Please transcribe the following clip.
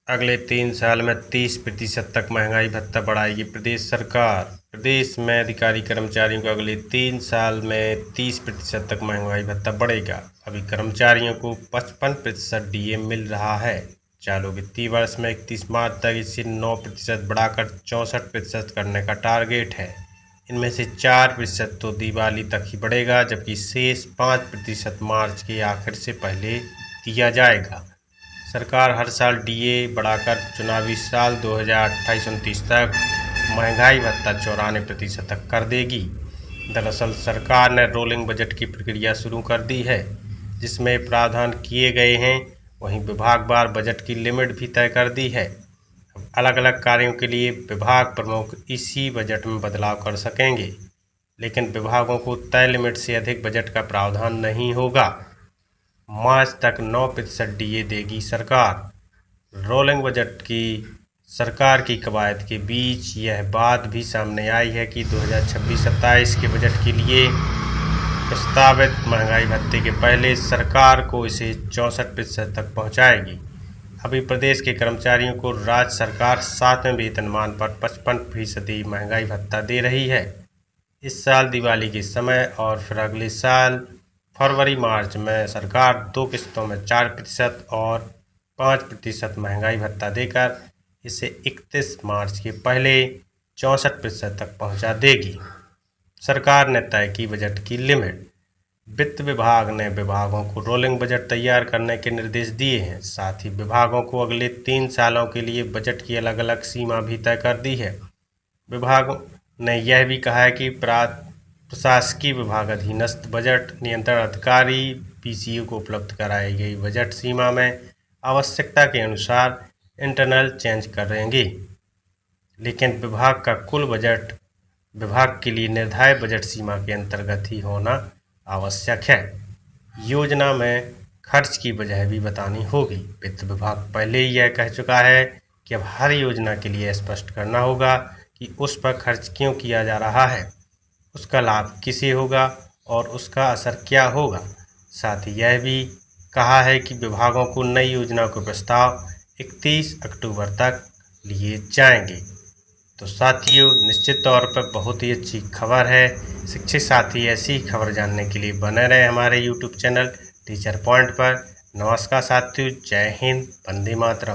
अगले 3 साल में 30% तक महंगाई भत्ता बढ़ाएगी प्रदेश सरकार। प्रदेश में अधिकारी कर्मचारियों को अगले 3 साल में 30% तक महंगाई भत्ता बढ़ेगा। अभी कर्मचारियों को 55% डीए मिल रहा है। चालू वित्तीय वर्ष में 31 मार्च तक इसे 9% बढ़ाकर 64% करने का टारगेट है। इनमें से 4% तो दिवाली तक ही बढ़ेगा, जबकि शेष 5% मार्च के आखिर से पहले दिया जाएगा। सरकार हर साल डीए बढ़ाकर चुनावी साल 2028-29 तक महंगाई भत्ता 94% तक कर देगी। दरअसल सरकार ने रोलिंग बजट की प्रक्रिया शुरू कर दी है, जिसमें प्रावधान किए गए हैं। वहीं विभागवार बजट की लिमिट भी तय कर दी है। अब अलग अलग कार्यों के लिए विभाग प्रमुख इसी बजट में बदलाव कर सकेंगे, लेकिन विभागों को तय लिमिट से अधिक बजट का प्रावधान नहीं होगा। मार्च तक 9% डीए देगी सरकार। रोलिंग बजट की सरकार की कवायद के बीच यह बात भी सामने आई है कि 2026-27 के बजट के लिए प्रस्तावित महंगाई भत्ते के पहले सरकार को इसे 64% तक पहुंचाएगी। अभी प्रदेश के कर्मचारियों को राज्य सरकार 7वें वेतनमान पर 55% महंगाई भत्ता दे रही है। इस साल दिवाली के समय और फिर अगले साल फरवरी-मार्च में सरकार 2 किस्तों में 4% और 5% महंगाई भत्ता देकर इसे 31 मार्च के पहले 64% तक पहुंचा देगी। सरकार ने तय की बजट की लिमिट। वित्त विभाग ने विभागों को रोलिंग बजट तैयार करने के निर्देश दिए हैं। साथ ही विभागों को अगले 3 सालों के लिए बजट की अलग अलग सीमा भी तय कर दी है। विभाग ने यह भी कहा है कि प्रशासकीय विभाग अधीनस्थ बजट नियंत्रण अधिकारी पीसीओ को उपलब्ध कराई गई बजट सीमा में आवश्यकता के अनुसार इंटरनल चेंज करेंगे, लेकिन विभाग का कुल बजट विभाग के लिए निर्धारित बजट सीमा के अंतर्गत ही होना आवश्यक है। योजना में खर्च की वजह भी बतानी होगी। वित्त विभाग पहले ही यह कह चुका है कि अब हर योजना के लिए स्पष्ट करना होगा कि उस पर खर्च क्यों किया जा रहा है, उसका लाभ किसे होगा और उसका असर क्या होगा। साथ ही यह भी कहा है कि विभागों को नई योजना के प्रस्ताव 31 अक्टूबर तक लिए जाएंगे। तो साथियों, निश्चित तौर पर बहुत ही अच्छी खबर है। शिक्षित साथी ऐसी ही खबर जानने के लिए बने रहे हमारे यूट्यूब चैनल टीचर पॉइंट पर। नमस्कार साथियों, जय हिंद, वंदे मातरम।